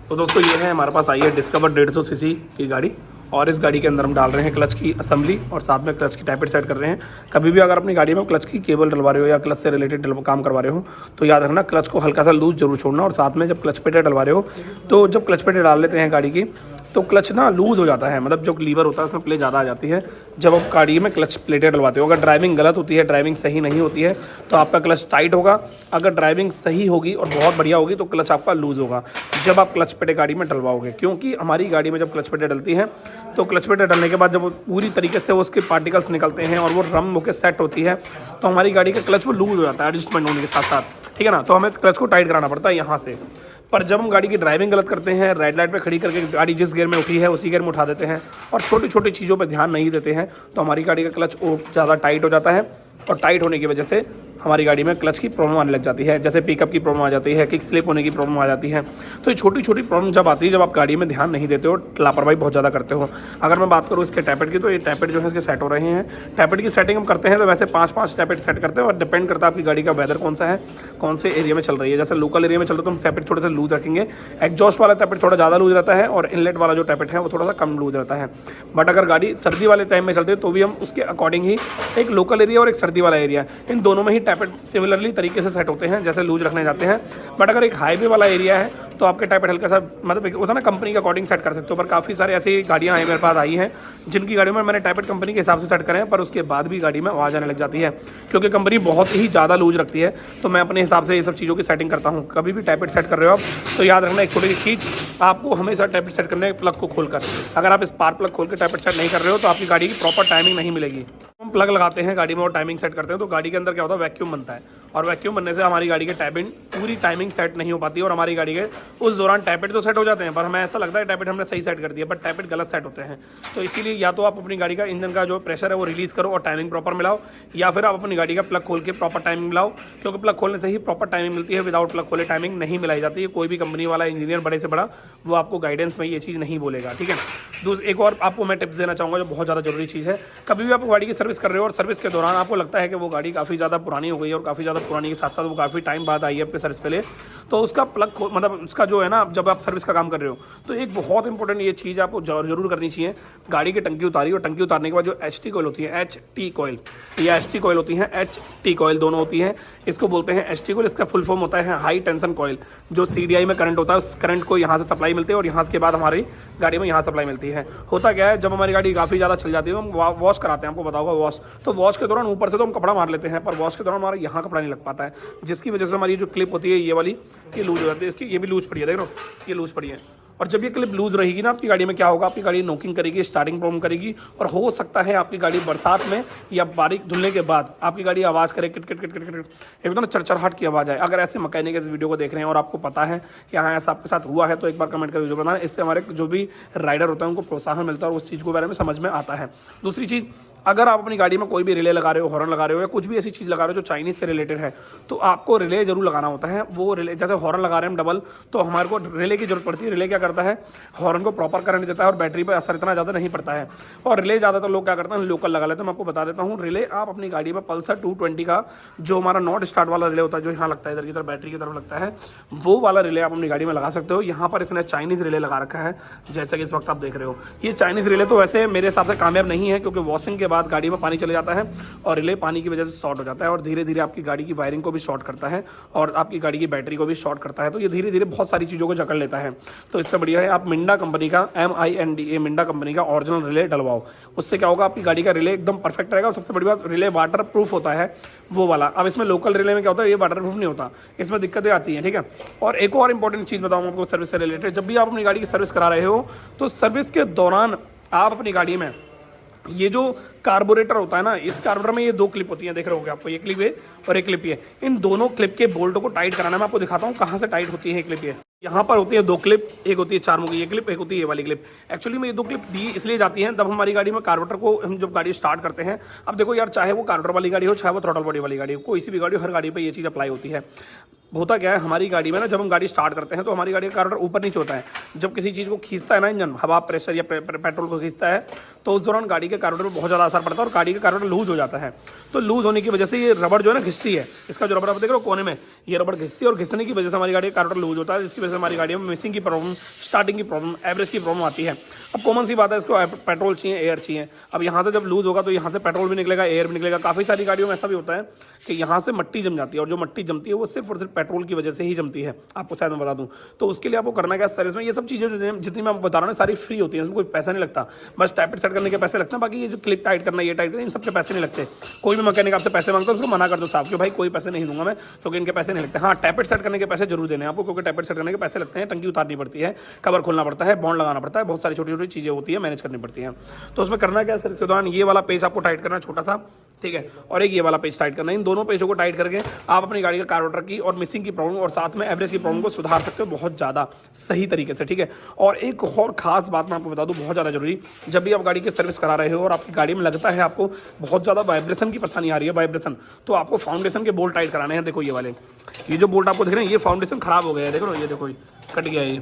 तो दोस्तों ये है हमारे पास आई है डिस्कवर 150 सीसी की गाड़ी और इस गाड़ी के अंदर हम डाल रहे हैं क्लच की असेंबली और साथ में क्लच की टाइपेट सेट कर रहे हैं। कभी भी अगर अपनी गाड़ी में क्लच की केबल डलवा रहे हो या क्लच से रिलेटेड काम करवा रहे हो तो याद रखना क्लच को हल्का सा लूज जरूर छोड़ना। और साथ में जब क्लच पेटे डलवा रहे हो तो जब क्लच पेटे डाल लेते हैं गाड़ी की तो क्लच ना लूज़ हो जाता है, मतलब जो लीवर होता है उसमें प्ले ज़्यादा आ जाती है जब आप गाड़ी में क्लच प्लेटें डलवाते हो। अगर ड्राइविंग गलत होती है, ड्राइविंग सही नहीं होती है तो आपका क्लच टाइट होगा। अगर ड्राइविंग सही होगी और बहुत बढ़िया होगी तो क्लच आपका लूज़ होगा जब आप क्लच पेटे गाड़ी में डलवाओगे। क्योंकि हमारी गाड़ी में जब क्लच पेटे डलती हैं तो क्लच पेटे डलने के बाद जब वो पूरी तरीके से उसके पार्टिकल्स निकलते हैं और वो रम होकर सेट होती है तो हमारी गाड़ी का क्लच वो लूज़ हो जाता है एडजस्टमेंट होने के साथ साथ, ठीक है ना। तो हमें क्लच को टाइट कराना पड़ता है यहाँ से। पर जब हम गाड़ी की ड्राइविंग गलत करते हैं, रेड लाइट पे खड़ी करके गाड़ी जिस गियर में उठी है उसी गियर में उठा देते हैं और छोटी छोटी चीज़ों पे ध्यान नहीं देते हैं तो हमारी गाड़ी का क्लच ज़्यादा टाइट हो जाता है और टाइट होने की वजह से हमारी गाड़ी में क्लच की प्रॉब्लम आने लग जाती है। जैसे पिकअप की प्रॉब्लम आ जाती है, किक स्लिप होने की प्रॉब्लम आ जाती है। तो ये छोटी छोटी प्रॉब्लम जब आती है जब आप गाड़ी में ध्यान नहीं देते हो, लापरवाही बहुत ज़्यादा करते हो। अगर मैं बात करूँ इसके टैपेट की तो ये टैपेट जो है इसके सेट हो रहे हैं। टैपेट की सेटिंग हम करते हैं तो वैसे 5-5 टैपेट सेट करते हैं और डिपेंड करता है आपकी गाड़ी का वेदर कौन सा है, कौन से एरिया में चल रही है। जैसे लोकल एरिया में चल रहे तो हम टैपेट थोड़े से लूज रखेंगे। एग्जॉस्ट वाला टैपेट थोड़ा ज़्यादा लूज रहता है और इनलेट वाला जो टैपेट है वो थोड़ा सा कम लूज रहता है। बट अगर गाड़ी सर्दी वाले टाइम में चलती है तो भी हम उसके अकॉर्डिंग ही एक लोकल एरिया और एक सर्दी वाला एरिया इन दोनों में ही टैपेट सिमिलरली तरीके से सेट होते हैं जैसे लूज रखने जाते हैं। बट अगर एक हाईवे वाला एरिया है तो आपके टैपेट हल्का सा मतलब होता है ना कंपनी के अकॉर्डिंग सेट कर सकते हो। पर काफ़ी सारे ऐसी गाड़ियाँ हैं मेरे पास आई हैं जिनकी गाड़ियों में मैंने टैपेट कंपनी के हिसाब से सेट करें हैं पर उसके बाद भी गाड़ी में आवाज़ आने लग जाती है क्योंकि कंपनी बहुत ही ज़्यादा लूज रखती है। तो मैं अपने हिसाब से ये सब चीज़ों की सेटिंग करता हूँ। कभी भी टैपेट सेट कर रहे हो आप तो याद रखना एक छोटी सी चीज़, आपको हमेशा टैपेट सेट करना है प्लग को खोलकर। अगर आप स्पार्क प्लग खोल के टैपेट सेट नहीं कर रहे हो तो आपकी गाड़ी की प्रॉपर टाइमिंग नहीं मिलेगी। हम प्लग लगाते हैं गाड़ी में और टाइमिंग सेट करते हैं तो गाड़ी के अंदर क्या होता है, वैक्यूम बनता है और वैक्यूम बनने से हमारी गाड़ी के टैबिन पूरी टाइमिंग सेट नहीं हो पाती और हमारी गाड़ी के उस दौरान टैपेट तो सेट हो जाते हैं पर हमें ऐसा लगता है टैपेट हमने सही सेट कर दिया बट टैपेट गलत सेट होते हैं। तो इसीलिए या तो आप अपनी गाड़ी का इंजन का जो प्रेशर है वो रिलीज करो और टाइमिंग प्रॉपर मिलाओ या फिर आप अपनी गाड़ी का प्लग खोल के प्रॉपर टाइमिंग मिलाओ क्योंकि प्लग खोलने से ही प्रॉपर टाइमिंग मिलती है। विदाउट प्लग खोले टाइमिंग नहीं मिलाई जाती है। कोई भी कंपनी वाला इंजीनियर बड़े से बड़ा वो आपको गाइडेंस में ये चीज़ नहीं बोलेगा, ठीक है। एक और आपको मैं टिप्स देना चाहूँगा जो बहुत ज़्यादा जरूरी चीज़ है। कभी भी आप गाड़ी की सर्विस कर रहे हो और सर्विस के दौरान आपको लगता है कि वो गाड़ी काफ़ी ज़्यादा पुरानी हो गई है और काफ़ी ज़्यादा पुरानी के साथ साथ वो काफ़ी टाइम बाद आई है आपके सर्विस पे ले, तो उसका प्लग मतलब उसका जो है ना जब आप सर्विस का काम कर रहे हो तो एक बहुत इंपॉर्टेंट ये चीज़ आपको जरूर करनी चाहिए। गाड़ी की टंकी उतारी और टंकी उतारने के बाद जो HT कॉइल होती है, HT कॉइल या HT कॉइल होती है, HT कॉइल दोनों होती हैं। इसको बोलते हैं HT कॉइल। इसका फुल फॉर्म होता है हाई टेंशन कॉइल। जो CDI में करंट होता है उस करंट को यहाँ से सप्लाई मिलती है और यहाँ के बाद हमारी गाड़ी में यहाँ सप्लाई मिलती है। होता क्या है, जब हमारी गाड़ी काफ़ी ज़्यादा चल जाती है तो हम वॉश कराते हैं, आपको बताऊंगा वॉश। तो वॉश के दौरान ऊपर से तो हम कपड़ा मार लेते हैं पर वॉश के दौरान हमारा यहाँ कपड़ा नहीं लग पाता है जिसकी वजह से हमारी जो क्लिप होती है ये वाली ये लूज हो जाती है। इसकी ये भी लूज पड़ी है, देख लो ये लूज पड़ी है। और जब ये क्लिप लूज रहेगी ना आपकी गाड़ी में क्या होगा, आपकी गाड़ी नॉकिंग करेगी, स्टार्टिंग प्रॉब्लम करेगी और हो सकता है आपकी गाड़ी बरसात में या बारिश धुलने के बाद आपकी गाड़ी आवाज़ करे kit kit kit kit kit, एक तो ना चरचराहट की आवाज़ आए। अगर ऐसे मैकेनिक इस वीडियो को देख रहे हैं और आपको पता है कि हाँ ऐसा आपके साथ हुआ है तो एक बार कमेंट कर वीडियो बताना। इससे हमारे जो भी राइडर होता है उनको प्रोत्साहन मिलता है और उस चीज़ के बारे में समझ में आता है। दूसरी चीज़, अगर आप अपनी गाड़ी में कोई भी रिले लगा रहे हो, हॉर्न लगा रहे हो या कुछ भी ऐसी चीज़ लगा रहे हो जो चाइनीज़ से रिलेटेड है तो आपको रिले जरूर लगाना होता है। वो रिले जैसे हॉर्न लगा रहे हैं हम डबल तो हमारे को रिले की जरूरत पड़ती है। रिले क्या करता है, हॉर्न को प्रॉपर करंट देता है और बैटरी पर असर इतना ज़्यादा नहीं पड़ता है। और रिले ज़्यादातर लोग क्या करते हैं लोकल लगा लेते हैं। मैं आपको बता देता हूँ, रिले आप अपनी गाड़ी में पल्सर 220 का जो हमारा नॉट स्टार्ट वाला रिले होता है जो यहाँ लगता है इधर की तरफ बैटरी की तरफ लगता है, वो वाला रिले आप अपनी गाड़ी में लगा सकते हो। यहाँ पर इसने चाइनीज़ रिले लगा रखा है जैसे कि इस वक्त आप देख रहे हो। ये चाइनीज़ रिले तो वैसे मेरे हिसाब से कामयाब नहीं है क्योंकि वॉशिंग के बाद गाड़ी में पानी चले जाता है और रिले पानी की वजह से शॉर्ट हो जाता है और धीरे धीरे आपकी गाड़ी की वायरिंग को भी शॉर्ट करता है और आपकी गाड़ी की बैटरी को भी शॉर्ट करता है। तो ये धीरे धीरे बहुत सारी चीज़ों को जकड़ लेता है। तो इससे बढ़िया है आप मिंडा कंपनी का MINDA मिंडा कंपनी का ओरिजिनल रिले डलवाओ। उससे क्या होगा, आपकी गाड़ी का रिले एकदम परफेक्ट रहेगा और सबसे बड़ी बात रिले वाटर प्रूफ होता है वो वाला। अब इसमें लोकल रिले में क्या होता है, ये वाटर प्रूफ नहीं होता, इसमें दिक्कतें आती हैं, ठीक है। और एक और इंपॉर्टेंट चीज़ बताऊँ आपको सर्विस से रिलेटेड, जब भी आप अपनी गाड़ी की सर्विस करा रहे हो तो सर्विस के दौरान आप अपनी गाड़ी में ये जो कार्बोरेटर होता है ना, इस कार्बोरेटर में ये 2 क्लिप होती हैं, देख रहे होगे आपको, ये क्लिप है और एक क्लिप ये। इन दोनों क्लिप के बोल्टों को टाइट कराना मैं आपको दिखाता हूँ कहाँ से टाइट होती है। क्लिप ये यहाँ पर होती है 2 क्लिप, एक होती है 4 मुखी ये क्लिप, एक होती है ये वाली क्लिप। एक्चुअली में ये 2 क्लिप दी इसलिए जाती हैं जब हमारी गाड़ी में कार्बोरेटर को हम जब गाड़ी स्टार्ट करते हैं। अब देखो यार, चाहे वो कार्बोरेटर वाली गाड़ी हो चाहे वो थ्रॉटल बॉडी वाली गाड़ी हो, कोई सी भी गाड़ी हो, हर गाड़ी पे ये चीज़ अप्लाई होती है। होता क्या है, हमारी गाड़ी में ना जब हम गाड़ी स्टार्ट करते हैं तो हमारी गाड़ी का कार्बोरेटर ऊपर नीचे होता है। जब किसी चीज़ को खींचता है ना इंजन, हवा प्रेशर या पेट्रोल को खींचता है तो उस दौरान गाड़ी के कार्बोरेटर पर बहुत ज़्यादा असर पड़ता है और गाड़ी का कार्बोरेटर लूज हो जाता है। तो लूज होने की वजह से ये रबड़ जो है ना घिसती है, इसका जो रबड़ आप देख रहे हो कोने में, ये रबड़ घिसती है और घिसने की वजह से हमारी गाड़ी का कार्बोरेटर लूज होता है, जिसकी वजह से हमारी गाड़ी में मिसिंग की प्रॉब्लम, स्टार्टिंग की प्रॉब्लम, एवरेज की प्रॉब्लम आती है। अब कॉमन सी बात है, इसको पेट्रोल चाहिए, एयर चाहिए। अब यहाँ से जब लूज होगा तो यहाँ से पेट्रोल भी निकलेगा, एयर भी निकलेगा। काफ़ी सारी गाड़ियों में ऐसा भी होता है कि यहाँ से मट्टी जम जाती है, और जो मट्टी जमती है वो सिर्फ और सिर्फ पेट्रोल की वजह से ही जमती है, आपको शायद मैं बता दूँ। तो उसके लिए आपको करना क्या, सर्विस में ये सब चीज़ें जितनी मैं आपको बता रहा हूँ सारी फ्री होती है, इसमें कोई पैसा नहीं लगता। बस टाइप सेट करने के पैसे लगते हैं, बाकी ये जो क्लिप टाइट करना, ये टाइट करना, इन सबके पैसे नहीं लगते। कोई भी मैकेनिक आपसे पैसे मांगता है उसको मना कर दो साहब कि भाई कोई पैसे नहीं दूंगा मैं, क्योंकि इनके पैसे नहीं लगते। हाँ, टैपेट सेट करने के पैसे जरूर देने हैं आपको, क्योंकि टैपेट सेट करने के पैसे लगते हैं, टंकी उतारनी पड़ती है, कवर खोलना पड़ता है, बॉन्ड लगाना पड़ता है, बहुत सारी छोटी छोटी चीज़ें होती है, मैनेज करनी पड़ती हैं। तो उसमें करना क्या है सर, इसके दौरान ये वाला पेज आपको टाइट करना है छोटा सा, ठीक है, और एक ये वाला पेज टाइट करना है। इन दोनों पेजों को टाइट करके आप अपनी गाड़ी का कार्बोरेटर की और मिसिंग की प्रॉब्लम और साथ में एवरेज की प्रॉब्लम को सुधार सकते हो बहुत ज़्यादा सही तरीके से, ठीक है। और एक और खास बात मैं आपको बता दूं, बहुत ज़्यादा जरूरी, जब भी आप गाड़ी की सर्विस करा रहे हो और आपकी गाड़ी में लगता है आपको बहुत ज़्यादा वाइब्रेशन की परेशानी आ रही है, वाइब्रेशन, तो आपको फाउंडेशन के बोल्ट टाइट कराने हैं। देखो ये वाले, ये जो बोल्ट आपको देख रहे हैं, ये फाउंडेशन खराब हो गया है, देखो ये देखो कट गया है, ये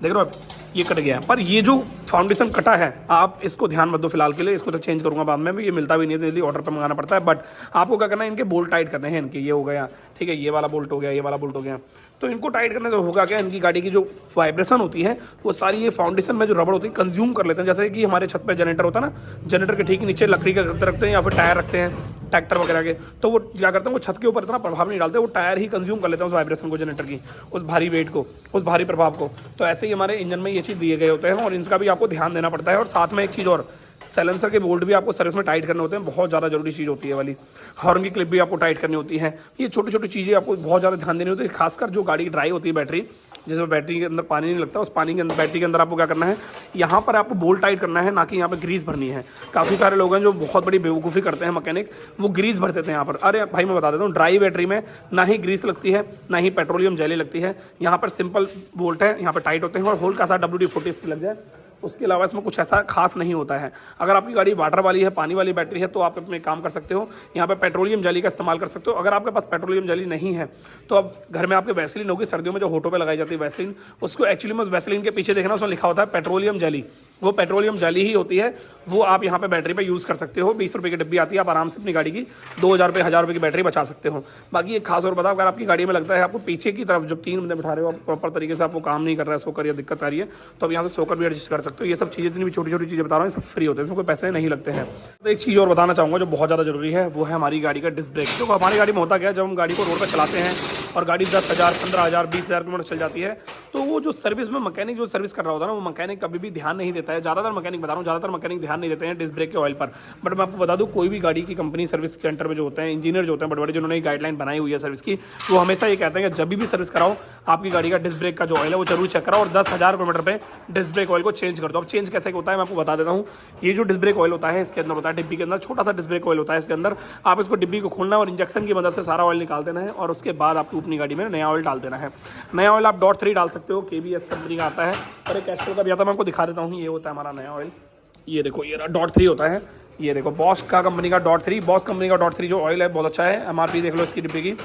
देख रहे हो आप, ये कट गया है। पर ये जो फाउंडेशन कटा है, आप इसको ध्यान मत दो फिलहाल के लिए, इसको तो चेंज करूंगा बाद में भी, ये मिलता भी नहीं है तो इसलिए ऑर्डर पे मंगाना पड़ता है। बट आपको क्या करना है, इनके बोल्ट टाइट करने हैं, इनके ये हो गया, ठीक है, ये वाला बोल्ट हो गया, ये वाला बोल्ट हो गया। तो इनको टाइट करने से होगा क्या, इनकी गाड़ी की जो वाइब्रेशन होती है वो सारी ये फाउंडेशन में जो रबड़ होती है कंज्यूम कर लेते हैं। जैसे कि हमारे छत पे जनरेटर होता है ना, जनरेटर के ठीक नीचे लकड़ी का गद्दा रखते हैं या फिर टायर रखते हैं ट्रैक्टर वगैरह के, तो वो क्या करते हैं, वो छत के ऊपर इतना प्रभाव नहीं डालते, वो टायर ही कंज्यूम कर लेते हैं उस वाइब्रेशन को, जनरेटर की उस भारी वेट को, उस भारी प्रभाव को। तो ऐसे ही हमारे इंजन में ये चीज़ दिए गए होते हैं और इनका भी आपको ध्यान देना पड़ता है। और साथ में एक चीज़ और, साइलेंसर के बोल्ट भी आपको सर्विस में टाइट करने होते हैं, बहुत ज़्यादा जरूरी चीज़ होती है वाली। हॉर्न की क्लिप भी आपको टाइट करनी होती है। ये छोटी छोटी चीज़ें आपको बहुत ज़्यादा ध्यान देनी होती है, खासकर जो गाड़ी की ड्राई होती है बैटरी, जिसमें बैटरी के अंदर पानी नहीं लगता, उस पानी के अंदर, बैटरी के अंदर आपको क्या करना है, यहाँ पर आपको बोल्ट टाइट करना है, ना कि यहाँ पर ग्रीस भरनी है। काफ़ी सारे लोग हैं जो बहुत बड़ी बेवकूफ़ी करते हैं मैकेनिक, वो ग्रीस भर देते हैं यहाँ पर। अरे भाई मैं बता देता हूँ, ड्राई बैटरी में ना ही ग्रीस लगती है, ना ही पेट्रोलियम जेली लगती है। यहाँ पर सिंपल बोल्ट है, यहाँ पर टाइट होते हैं और होल का सा WD-40 लग जाए, उसके अलावा इसमें कुछ ऐसा खास नहीं होता है। अगर आपकी गाड़ी वाटर वाली है, पानी वाली बैटरी है, तो आप अपने काम कर सकते हो, यहाँ पे पेट्रोलियम जेली का इस्तेमाल कर सकते हो। अगर आपके पास पेट्रोलियम जेली नहीं है तो अब घर में आपके वैसलीन होगी, सर्दियों में जो होठों पे लगाई जाती है वैसलीन, उसको एक्चुअली में उस वैसलीन के पीछे देखना, उसमें लिखा होता है पेट्रोलियम जेली, वो पेट्रोलियम जेली ही होती है, वो आप यहाँ पे बैटरी पे यूज़ कर सकते हो। 20 रुपये की डिब्बी आती है, आप आराम से अपनी गाड़ी की 2000 रुपये 1000 रुपये की बैटरी बचा सकते हो। बाकी एक खास और बताओ, अगर आपकी गाड़ी में लगता है आपको पीछे की तरफ जब 3 बंदे बिठा रहे हो, आप प्रॉपर तरीके से आपको काम नहीं कर रहा है, सोकर या दिक्कत आ रही है, तो आप यहाँ से सोकर भी एडजस्ट कर सकते हो। ये सब चीज़ें, जितनी भी छोटी छोटी चीज़ें बता रहा हूँ, सब फ्री होते हैं, इसमें कोई पैसे नहीं लगते हैं। तो एक चीज़ और बताना चाहूँगा जो बहुत ज़्यादा जरूरी है, वो है हमारी गाड़ी का डिस्क ब्रेक। तो हमारी गाड़ी में होता क्या है, जब हम गाड़ी को रोड पर चलाते हैं और गाड़ी 10,000 15,000 20,000 किलोमीटर चल जाती है, तो वो जो सर्विस में मैकेनिक जो सर्विस कर रहा होता है ना, वो मैकेनिक कभी भी ध्यान नहीं देता है। ज़्यादातर मैकेनिक बता रहा हूँ, ज़्यादातर मैकेनिक ध्यान नहीं देते हैं डिस्क ब्रेक के ऑयल पर। बट मैं आपको बता दूँ, कोई भी गाड़ी की कंपनी सर्विस सेंटर में जो होते हैं, इंजीनियर जो होते हैं बड़े बड़े, जिन्होंने गाइडलाइन बनाई हुई है सर्विस की, वो हमेशा ये कहते हैं कि जब भी सर्विस कराओ, आपकी गाड़ी का डिस्क ब्रेक का जो ऑयल है वो जरूर चेक कराओ और 10,000 किलोमीटर पे डिस्क ब्रेक ऑयल को चेंज कर दो। अब चेंज कैसे होता है मैं आपको बता देता हूँ। ये जो डिस्क ब्रेक ऑयल होता है, इसके अंदर होता है डिब्बी के अंदर छोटा सा डिस्क ब्रेक ऑयल होता है, इसके अंदर आप इसको डिब्बी को खोलना है और इंजेक्शन की मदद से सारा ऑयल निकाल देना है और उसके बाद आपको अपनी गाड़ी में नया ऑयल डाल देना है। नया ऑयल आप .3 डाल सकते हो, KBS कंपनी का आता है, और एक कैस्ट्रोल का भी आता है, मैं आपको दिखा देता हूँ। ये होता है हमारा नया ऑयल, ये देखो, ये .3 होता है, ये देखो बॉस का कंपनी का .3, बॉस कंपनी का .3 जो ऑयल है बहुत अच्छा है। MRP देख लो इसकी डिब्बे की,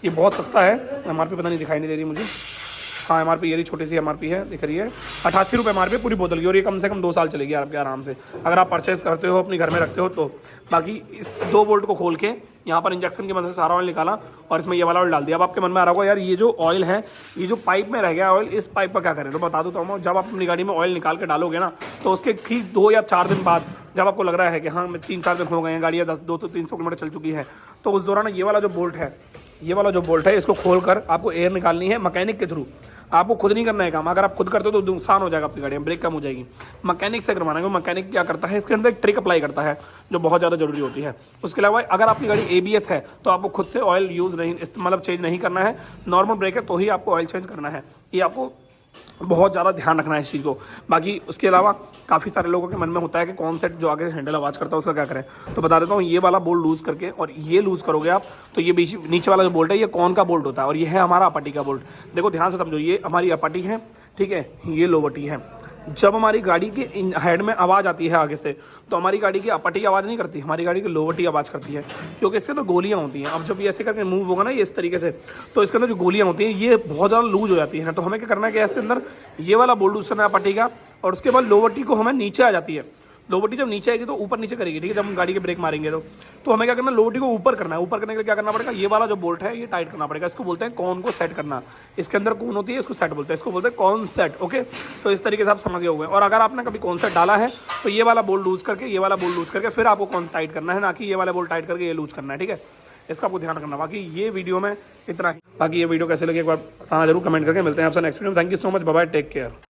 ये बहुत सस्ता है। MRP पता नहीं दिखाई नहीं दे रही मुझे, हाँ MRP ये छोटी सी MRP है, दिख रही है 88 रुपये MRP पूरी बोतल की, और ये कम से कम 2 साल चलेगी आपके आराम से, अगर आप परचेस करते हो, अपने घर में रखते हो तो। बाकी इस 2 बोल्ट को खोल के यहाँ पर इंजेक्शन की मदद से सारा ऑयल निकाला और इसमें ये वाला ऑयल डाल दिया। अब आपके मन में आ रहा होगा, यार ये जो ऑयल है, ये जो पाइप में रह गया ऑयल, इस पाइप का क्या करें? तो बता दूँ तो, जब आप अपनी गाड़ी में ऑयल निकाल के डालोगे ना, तो उसके ठीक 2 या 4 दिन बाद, जब आपको लग रहा है कि हाँ 3-4 दिन हो गए हैं, गाड़ी 200-300 किलोमीटर चल चुकी है, तो उस दौरान ये वाला जो बोल्ट है, ये वाला जो बोल्ट है, इसको खोलकर आपको एयर निकालनी है मैकेनिक के थ्रू। आपको खुद नहीं करना है काम, अगर आप खुद करते हो तो नुकसान हो जाएगा, अपनी गाड़ी में ब्रेक कम हो जाएगी। मैकेनिक से करवाना है। मैकेनिक क्या करता है, इसके अंदर एक ट्रिक अप्लाई करता है जो बहुत ज़्यादा जरूरी होती है। उसके अलावा अगर आपकी गाड़ी ABS है तो आपको खुद से ऑयल यूज़ नहीं, मतलब चेंज नहीं करना है। नॉर्मल ब्रेक है तो ही आपको ऑयल चेंज करना है, ये आपको बहुत ज़्यादा ध्यान रखना है इस चीज़ को। बाकी उसके अलावा काफ़ी सारे लोगों के मन में होता है कि कौन सा जो आगे हैंडल आवाज़ करता है उसका क्या करें, तो बता देता हूँ। ये वाला बोल्ट लूज़ करके और ये लूज़ करोगे आप, तो ये बीच नीचे वाला जो बोल्ट है, ये कौन का बोल्ट होता है और ये है हमारा अपटी का बोल्ट। देखो ध्यान से समझो, ये हमारी अपटी है, ठीक है, ये लोवटी है। जब हमारी गाड़ी के हेड में आवाज़ आती है आगे से, तो हमारी गाड़ी की अपटी आवाज़ नहीं करती, हमारी गाड़ी की लोवटी आवाज़ करती है, क्योंकि इससे तो गोलियां होती हैं। अब जब ये ऐसे करके मूव होगा ना, ये इस तरीके से, तो इसके अंदर जो गोलियां होती हैं ये बहुत ज़्यादा लूज हो जाती हैं। तो हमें क्या करना है कि इसके अंदर ये वाला बोल्ट उससे अपटी का, और उसके बाद लोवटी को हमें नीचे आ जाती है, लो बट्टी जब नीचे आएगी तो ऊपर नीचे करेगी, ठीक है, जब हम गाड़ी के ब्रेक मारेंगे तो हमें क्या करना है, लो बट्टी को ऊपर करना है। ऊपर करने के लिए क्या करना पड़ेगा, ये वाला जो बोल्ट है ये टाइट करना पड़ेगा। इसको बोलते हैं कॉन को सेट करना। इसके अंदर कॉन होती है, इसको सेट बोलते हैं, इसको बोलते हैं कॉन सेट। ओके, तो इस तरीके से आप समझ गए होंगे। और अगर आपने कभी कॉन सेट डाला है तो ये वाला बोल्ट लूज करके, ये वाला बोल्ट लूज करके फिर आपको कॉन टाइट करना है, ना कि ये वाला बोल्ट टाइट करके ये लूज करना है, ठीक है। इसका आपको ध्यान रखना। बाकी ये वीडियो में इतना ही। बाकी ये वीडियो कैसे लगे एक बार बताना जरूर कमेंट करके। मिलते हैं आपसे नेक्स्ट वीडियो में। Thank you so much, bye bye, take care.